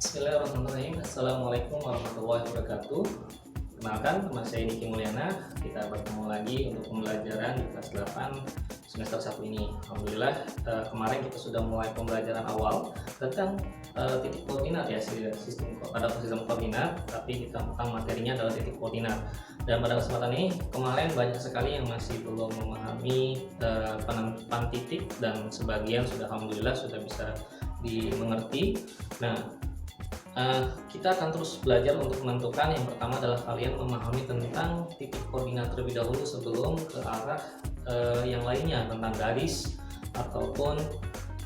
Bismillahirrahmanirrahim. Assalamualaikum warahmatullahi wabarakatuh. Kenalkan, nama saya Niki Mulyana. Kita bertemu lagi untuk pembelajaran di kelas 8 semester 1 ini. Alhamdulillah, kemarin kita sudah mulai pembelajaran awal tentang titik koordinat ya, pada sistem koordinat, tapi tentang materinya adalah titik koordinat. Dan pada kesempatan ini, kemarin banyak sekali yang masih belum memahami penentuan titik, dan sebagian sudah alhamdulillah sudah bisa dimengerti. Nah, kita akan terus belajar untuk menentukan. Yang pertama adalah kalian memahami tentang titik koordinat terlebih dahulu sebelum ke arah yang lainnya tentang garis ataupun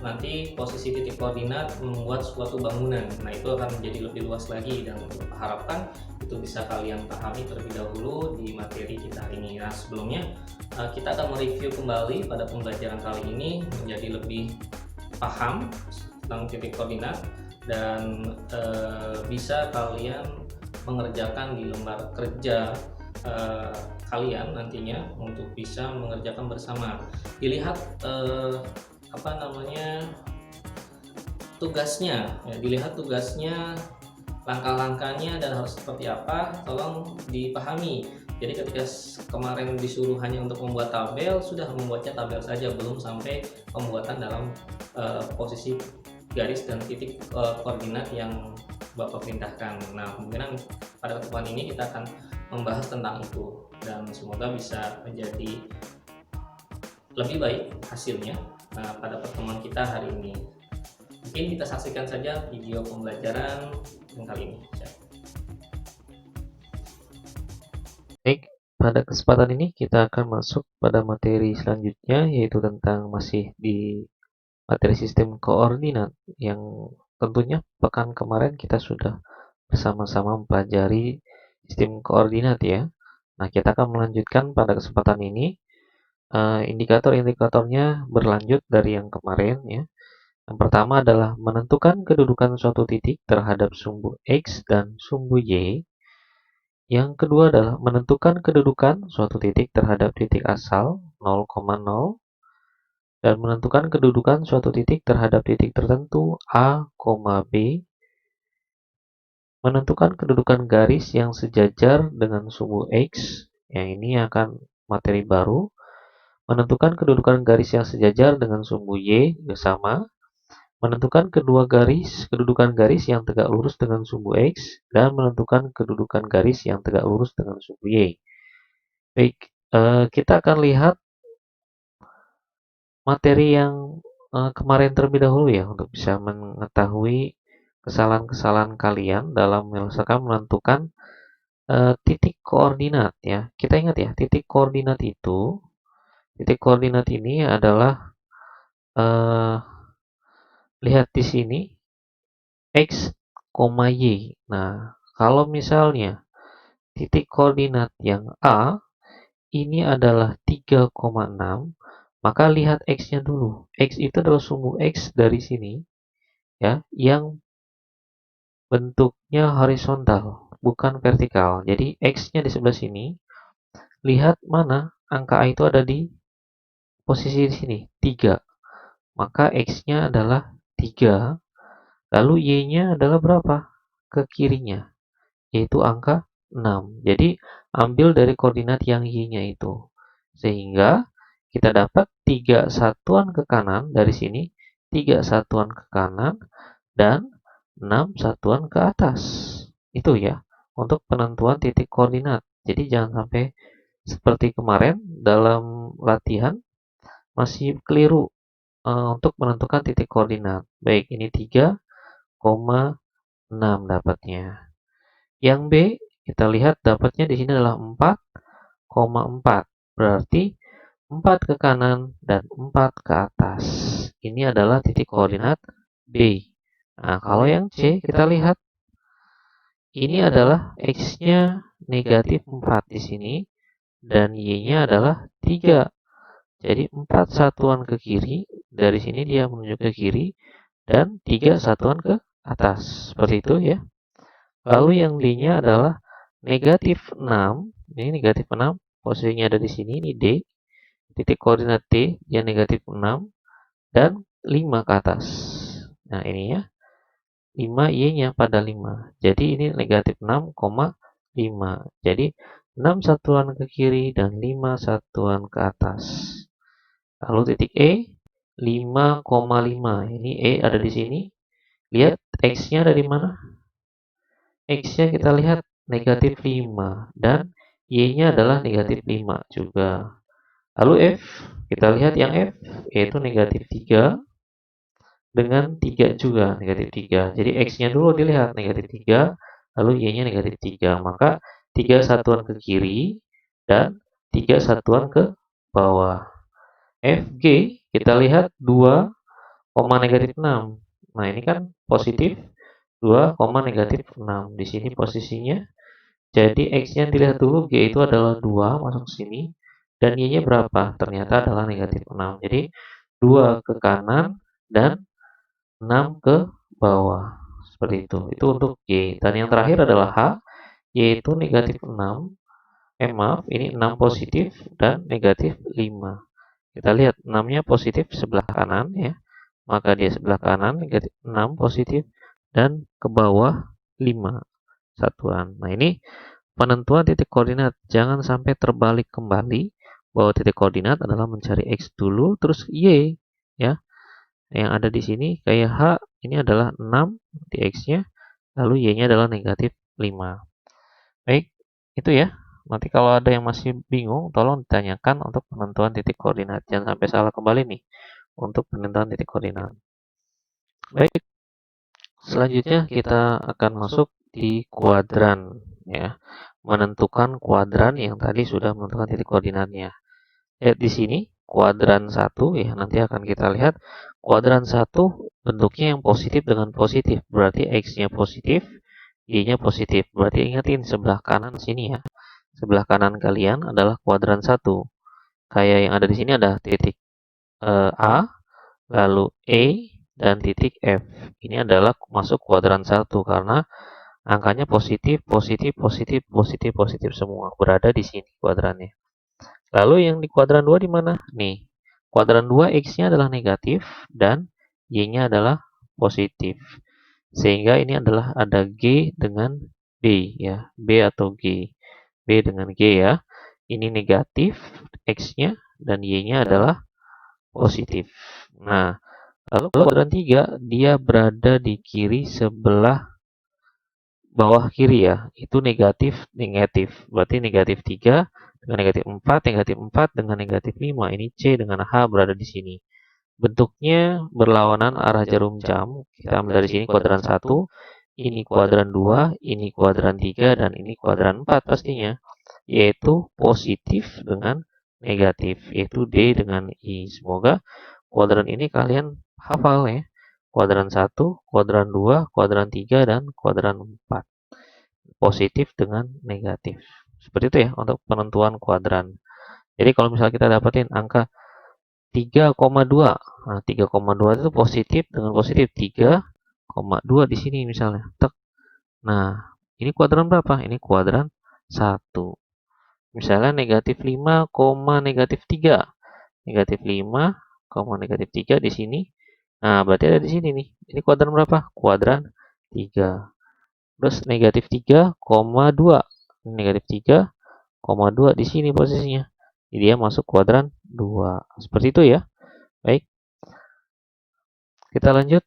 nanti posisi titik koordinat membuat suatu bangunan. Nah, itu akan menjadi lebih luas lagi dan harapkan itu bisa kalian pahami terlebih dahulu di materi kita ini. Nah, sebelumnya kita akan mereview kembali pada pembelajaran kali ini menjadi lebih paham tentang titik koordinat dan bisa kalian mengerjakan di lembar kerja kalian nantinya untuk bisa mengerjakan bersama. Dilihat tugasnya ya, dilihat tugasnya, langkah-langkahnya dan harus seperti apa, tolong dipahami. Jadi ketika kemarin disuruh hanya untuk membuat tabel, sudah membuatnya tabel saja, belum sampai pembuatan dalam posisi garis dan titik koordinat yang Bapak perintahkan. Nah, kemungkinan pada pertemuan ini kita akan membahas tentang itu dan semoga bisa menjadi lebih baik hasilnya pada pertemuan kita hari ini. Mungkin kita saksikan saja video pembelajaran yang kali ini. Baik, pada kesempatan ini kita akan masuk pada materi selanjutnya, yaitu tentang masih di materi sistem koordinat yang tentunya pekan kemarin kita sudah bersama-sama mempelajari sistem koordinat ya. Nah, kita akan melanjutkan pada kesempatan ini. Indikator-indikatornya berlanjut dari yang kemarin ya. Yang pertama adalah menentukan kedudukan suatu titik terhadap sumbu X dan sumbu Y. Yang kedua adalah menentukan kedudukan suatu titik terhadap titik asal 0,0 dan menentukan kedudukan suatu titik terhadap titik tertentu A, B. Menentukan kedudukan garis yang sejajar dengan sumbu X. Yang ini akan materi baru. Menentukan kedudukan garis yang sejajar dengan sumbu Y sama. Menentukan kedudukan garis yang tegak lurus dengan sumbu X dan menentukan kedudukan garis yang tegak lurus dengan sumbu Y. Baik, kita akan lihat materi yang kemarin terlebih dahulu ya untuk bisa mengetahui kesalahan-kesalahan kalian dalam misalkan menentukan titik koordinat ya. Kita ingat ya, titik koordinat ini adalah lihat di sini X, Y. Nah, kalau misalnya titik koordinat yang A ini adalah 3,6, maka lihat X-nya dulu. X itu adalah sumbu X dari sini ya, yang bentuknya horizontal, bukan vertikal. Jadi X-nya di sebelah sini. Lihat mana angka A itu ada di posisi di sini, 3. Maka X-nya adalah 3. Lalu Y-nya adalah berapa? Ke kirinya, yaitu angka 6. Jadi, ambil dari koordinat yang Y-nya itu. Sehingga, kita dapat 3 satuan ke kanan dari sini, 3 satuan ke kanan, dan 6 satuan ke atas. Itu ya, untuk penentuan titik koordinat. Jadi, jangan sampai seperti kemarin dalam latihan masih keliru untuk menentukan titik koordinat. Baik, ini 3,6 dapatnya. Yang B, kita lihat dapatnya di sini adalah 4,4. Berarti 4 ke kanan dan 4 ke atas. Ini adalah titik koordinat B. Nah, kalau yang C, kita lihat ini adalah X-nya negatif 4 di sini dan Y-nya adalah 3. Jadi 4 satuan ke kiri, dari sini dia menunjuk ke kiri, dan 3 satuan ke atas. Seperti itu ya. Lalu yang D-nya adalah negatif 6. Ini negatif 6, posisinya ada di sini, ini D. Titik koordinat D, yang negatif 6, dan 5 ke atas. Nah ini ya. 5Y-nya pada 5. Jadi ini negatif 6,5. Jadi 6 satuan ke kiri dan 5 satuan ke atas. Lalu titik E 5,5. Ini E ada di sini. Lihat X-nya ada di mana? X-nya kita lihat negatif 5 dan Y-nya adalah negatif 5 juga. Lalu F, kita lihat yang F yaitu negatif 3 dengan 3 juga, negatif 3. Jadi X-nya dulu dilihat negatif 3, lalu Y-nya negatif 3. Maka 3 satuan ke kiri dan 3 satuan ke bawah. FG kita lihat 2, negatif 6. Nah, ini kan positif 2, negatif 6. Di sini posisinya. Jadi X-nya dilihat dulu, G itu adalah 2, masuk sini. Dan Y-nya berapa? Ternyata adalah negatif 6. Jadi 2 ke kanan dan 6 ke bawah. Seperti itu. Itu untuk Y. Dan yang terakhir adalah H, yaitu negatif 6. Maaf, ini 6 positif dan negatif 5. Kita lihat 6-nya positif sebelah kanan ya. Maka dia sebelah kanan negatif 6 positif dan ke bawah 5 satuan. Nah, ini penentuan titik koordinat. Jangan sampai terbalik kembali bahwa titik koordinat adalah mencari X dulu terus Y ya. Yang ada di sini kayak H ini adalah 6 di X-nya, lalu Y-nya adalah negatif 5. Baik, itu ya. Nanti kalau ada yang masih bingung, tolong ditanyakan untuk penentuan titik koordinat. Jangan sampai salah kembali nih untuk penentuan titik koordinat. Baik, selanjutnya kita akan masuk di kuadran ya. Menentukan kuadran yang tadi sudah menentukan titik koordinatnya. Lihat di sini kuadran 1 ya, nanti akan kita lihat kuadran 1 bentuknya yang positif dengan positif. Berarti X-nya positif, Y-nya positif. Berarti ingatin sebelah kanan sini ya. Sebelah kanan kalian adalah kuadran 1. Kayak yang ada di sini ada titik A, lalu E, dan titik F. Ini adalah masuk kuadran 1 karena angkanya positif, positif, positif, positif, positif semua. Berada di sini kuadrannya. Lalu yang di kuadran 2 di mana? Nih, kuadran 2 X-nya adalah negatif dan Y-nya adalah positif. Sehingga ini adalah ada G dengan B ya, B atau G. B dengan G ya. Ini negatif X-nya dan Y-nya adalah positif. Nah, lalu kuadran 3 dia berada di kiri sebelah bawah kiri ya, itu negatif, negatif. Berarti negatif 3 dengan negatif 4, negatif 4 dengan negatif 5. Ini C dengan H berada di sini. Bentuknya berlawanan arah jarum jam. Kita ambil dari sini kuadran 1, ini kuadran 2, ini kuadran 3, dan ini kuadran 4 pastinya. Yaitu positif dengan negatif, yaitu D dengan I. Semoga kuadran ini kalian hafal ya. Kuadran 1, kuadran 2, kuadran 3, dan kuadran 4. Positif dengan negatif. Seperti itu ya untuk penentuan kuadran. Jadi kalau misalnya kita dapatin angka 3,2. Nah, 3,2 itu positif dengan positif 3,2 di sini misalnya. Tek. Nah, ini kuadran berapa? Ini kuadran 1. Misalnya negatif 5, negatif 3. Negatif 5, negatif 3 di sini. Nah, berarti ada di sini nih. Ini kuadran berapa? Kuadran 3. Terus negatif 3,2. Negatif 3,2 di sini posisinya. Jadi dia masuk kuadran 2. Seperti itu ya. Baik, kita lanjut.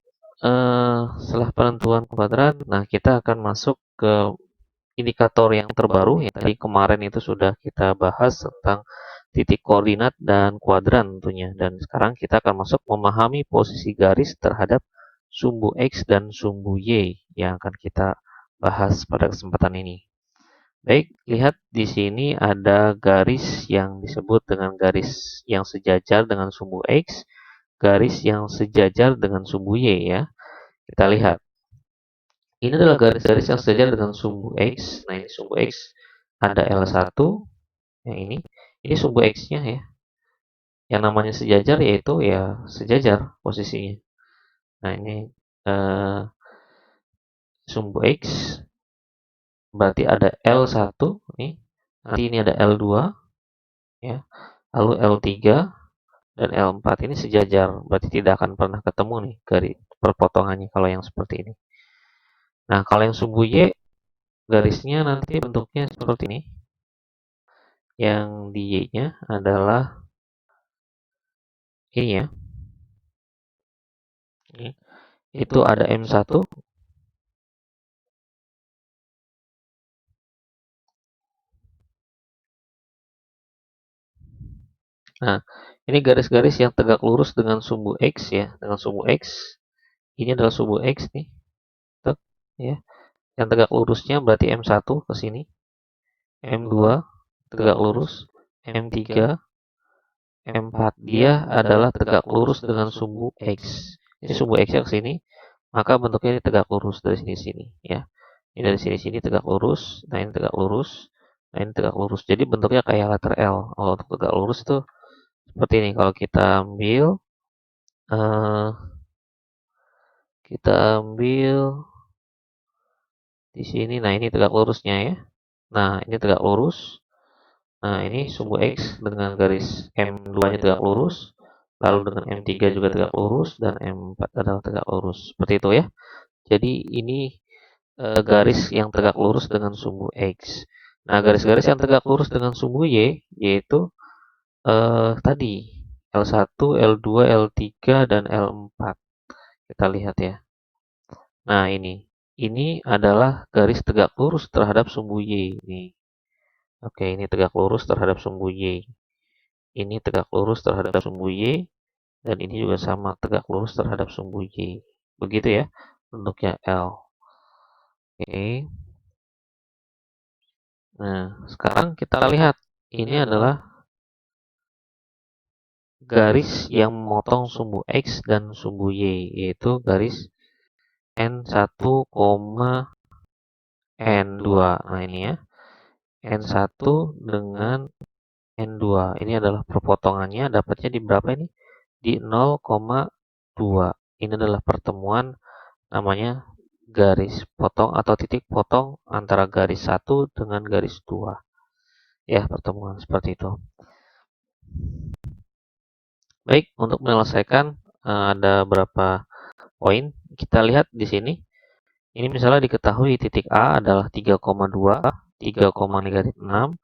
Setelah penentuan kuadran, nah kita akan masuk ke indikator yang terbaru. Yang tadi kemarin itu sudah kita bahas tentang titik koordinat dan kuadran tentunya. Dan sekarang kita akan masuk memahami posisi garis terhadap sumbu X dan sumbu Y yang akan kita bahas pada kesempatan ini. Baik, lihat di sini ada garis yang disebut dengan garis yang sejajar dengan sumbu X, garis yang sejajar dengan sumbu Y ya. Kita lihat. Ini adalah garis-garis yang sejajar dengan sumbu X. Nah, ini sumbu X ada L1, yang ini. Ini sumbu X-nya ya. Yang namanya sejajar yaitu ya sejajar posisinya. Nah, ini sumbu X berarti ada L1 nih. Nanti ini ada L2 ya. Lalu L3 dan L4 ini sejajar. Berarti tidak akan pernah ketemu nih garis perpotongannya kalau yang seperti ini. Nah, kalau yang sumbu Y, garisnya nanti bentuknya seperti ini. Yang di Y-nya adalah ini ya. Itu ada M1. Nah, ini garis-garis yang tegak lurus dengan sumbu X ya, dengan sumbu X. Ini adalah sumbu X nih. Tek, ya. Yang tegak lurusnya berarti M1 ke sini, M2 tegak lurus, M3, M4. Dia adalah tegak lurus dengan sumbu X. Ini sumbu X yang ke sini, maka bentuknya ini tegak lurus dari sini-sini ya. Ini dari sini-sini tegak lurus, nah ini tegak lurus, nah ini tegak lurus. Jadi bentuknya kayak letter L. Kalau untuk tegak lurus itu seperti ini. Kalau eh, kita ambil di sini, nah ini tegak lurusnya ya. Nah ini tegak lurus. Nah ini sumbu X dengan garis M2-nya tegak lurus, lalu dengan M3 juga tegak lurus, dan M4 adalah tegak lurus. Seperti itu ya. Jadi ini garis yang tegak lurus dengan sumbu X. Nah, garis-garis yang tegak lurus dengan sumbu Y, yaitu tadi L1, L2, L3, dan L4. Kita lihat ya. Nah, ini adalah garis tegak lurus terhadap sumbu Y. Nih. Oke, ini tegak lurus terhadap sumbu Y. Ini tegak lurus terhadap sumbu Y, dan ini juga sama tegak lurus terhadap sumbu Y. Begitu ya bentuknya L. Oke. Nah, sekarang kita lihat. Ini adalah garis yang memotong sumbu X dan sumbu Y, yaitu garis N1, N2. Nah, ini ya. N1 dengan N2. Ini adalah perpotongannya, dapatnya di berapa ini? Di 0,2. Ini adalah pertemuan, namanya garis potong atau titik potong antara garis 1 dengan garis 2. Ya, pertemuan seperti itu. Baik, untuk menyelesaikan ada berapa poin. Kita lihat di sini. Ini misalnya diketahui titik A adalah 3,2, 3, negatif 6,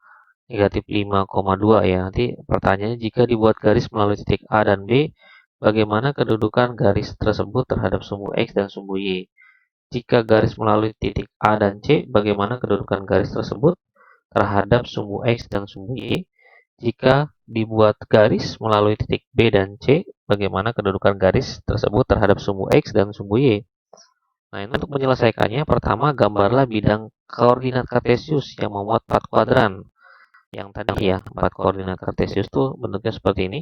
negatif 5,2 ya. Nanti pertanyaannya, jika dibuat garis melalui titik A dan B, bagaimana kedudukan garis tersebut terhadap sumbu X dan sumbu Y? Jika garis melalui titik A dan C, bagaimana kedudukan garis tersebut terhadap sumbu X dan sumbu Y? Jika dibuat garis melalui titik B dan C, bagaimana kedudukan garis tersebut terhadap sumbu X dan sumbu Y? Nah, ini untuk menyelesaikannya, pertama gambarlah bidang koordinat kartesius yang memuat 4 kuadran. Yang tadi ya, 4 koordinat kartesius tuh bentuknya seperti ini.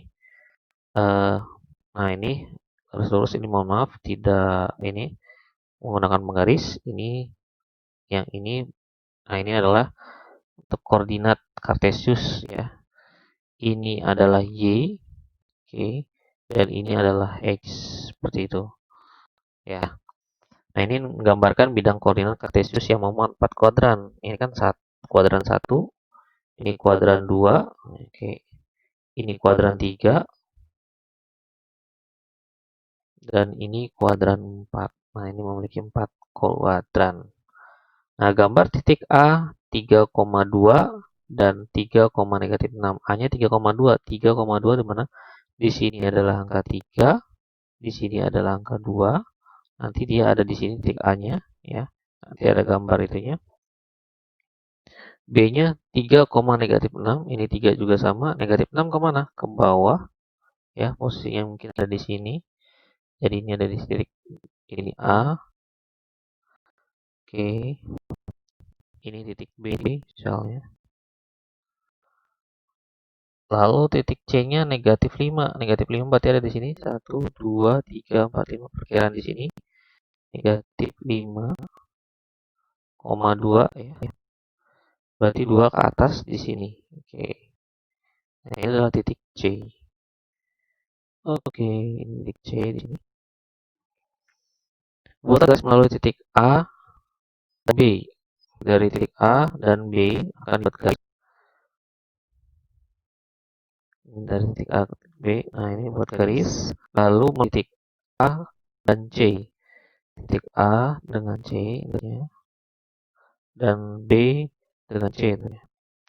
Nah, ini garis lurus ini, mohon maaf, tidak ini menggunakan penggaris. Ini yang ini, nah ini adalah untuk koordinat kartesius ya. Ini adalah Y, oke, dan ini adalah X, seperti itu ya. Nah, ini menggambarkan bidang koordinat kartesius yang memuat 4 kuadran. Ini kan kuadran 1, ini kuadran 2, oke. Ini kuadran 3, dan ini kuadran 4. Nah, ini memiliki 4 kuadran. Nah, gambar titik A 3,2 dan 3, negatif 6. A-nya 3,2. 3,2 di mana? Di sini adalah angka 3, di sini adalah angka 2. Nanti dia ada di sini titik A-nya ya. Nanti ada gambar itunya. B-nya 3, negatif 6. Ini 3 juga sama. Negatif 6 kemana? Ke bawah. Ya, posisinya mungkin ada di sini. Jadi ini ada di titik ini A. Oke. Ini titik B misalnya. Lalu titik C-nya negatif 5. Negatif 5 berarti ada di sini. 1, 2, 3, 4, 5. Perkiraan di sini. Negatif 5,2 ya. Berarti 2 ke atas di sini. Oke. Nah, ini adalah titik C. Oke, ini titik C di sini. Buat garis melalui titik A dan B. Dari titik A dan B akan dibuat garis dari titik A ke titik B. Nah, ini buat garis. Lalu titik A dan C. titik A dengan C dan B dengan C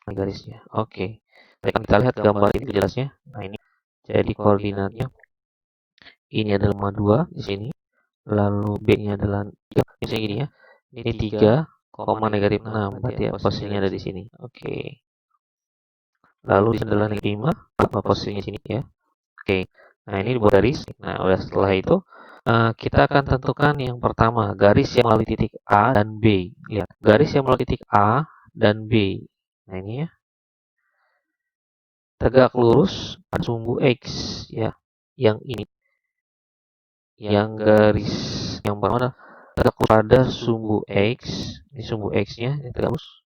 garisnya. Oke. Baik, kita lihat gambar itu jelasnya. Nah, ini jadi koordinatnya ini adalah 2 di sini, lalu B-nya adalah 3, misalnya gini ya. Ini 3, koma negatif 6, berarti ya posisinya ada di sini. Oke. Lalu di sini adalah negatif 5, posisinya sini ya. Oke. Nah, ini dibuat garis. Nah, setelah itu kita akan tentukan yang pertama, garis yang melalui titik A dan B. Lihat, garis yang melalui titik A dan B. Nah, ini ya. Tegak lurus pada sumbu X ya. Yang ini. Yang garis yang pertama tegak pada sumbu X. Ini sumbu X-nya, ini tegak lurus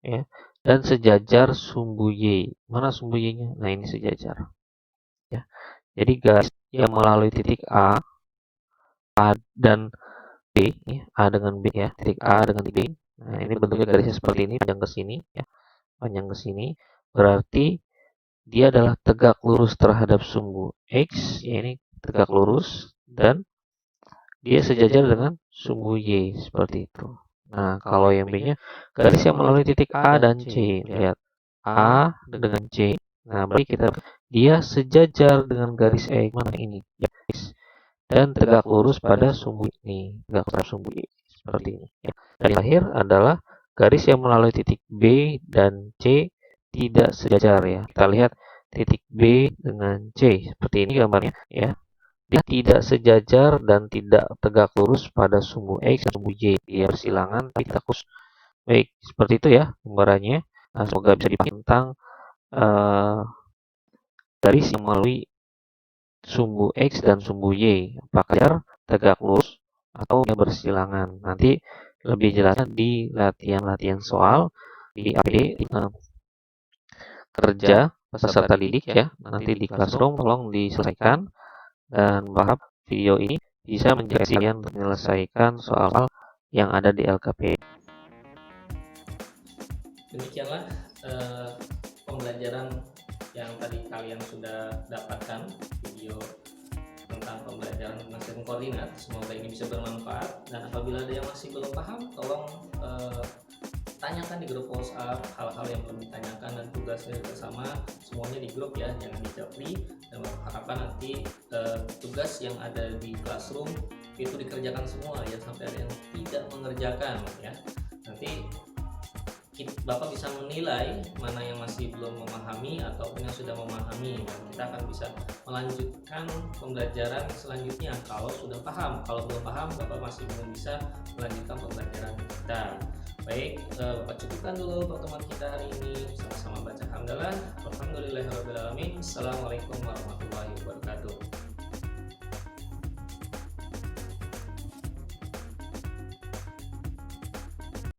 ya. Dan sejajar sumbu Y. Mana sumbu Y-nya? Nah, ini sejajar. Ya. Jadi garis yang melalui titik A dan B, ya, A dengan B ya, titik A dengan titik B. Nah, ini bentuknya garisnya seperti ini, panjang ke sini ya, panjang ke sini. Berarti dia adalah tegak lurus terhadap sumbu X, ya ini tegak lurus, dan dia sejajar dengan sumbu Y, seperti itu. Nah, kalau yang B-nya, garis yang melalui titik A dan C, lihat, A dengan C. Nah, berarti dia sejajar dengan garis X, mana ini? Ya, X. Dan tegak lurus pada sumbu ini, tegak lurus sumbu ini, seperti ini. Ya. Dan yang terakhir adalah garis yang melalui titik B dan C tidak sejajar ya. Kita lihat titik B dengan C seperti ini gambarnya ya. Dia tidak sejajar dan tidak tegak lurus pada sumbu X dan sumbu Y. Dia bersilangan tapi tidak lurus. Baik, seperti itu ya gambarannya. Nah, semoga bisa dipahami tentang garis yang melalui sumbu X dan sumbu Y, apakah tegak lurus atau bersilangan. Nanti lebih jelasnya di latihan-latihan soal di APD kerja peserta didik ya. Nanti di classroom tolong diselesaikan, dan berharap video ini bisa menjadi kalian untuk menyelesaikan soal-soal yang ada di LKP. Demikianlah pembelajaran yang tadi kalian sudah dapatkan, video tentang pembelajaran mesin koordinat. Semoga ini bisa bermanfaat, dan apabila ada yang masih belum paham, tolong tanyakan di grup WhatsApp hal-hal yang belum ditanyakan, dan tugasnya bersama semuanya di grup ya, jangan di japri. Dan harapan nanti tugas yang ada di classroom itu dikerjakan semua ya, sampai ada yang tidak mengerjakan ya. Nanti Bapak bisa menilai mana yang masih belum memahami ataupun yang sudah memahami, dan kita akan bisa melanjutkan pembelajaran selanjutnya kalau sudah paham. Kalau belum paham, Bapak masih belum bisa melanjutkan pembelajaran kita. Baik, Bapak cukupkan dulu pertemuan kita hari ini. Sama-sama baca hamdalah. Alhamdulillahirabbil alamin. Assalamualaikum warahmatullahi wabarakatuh.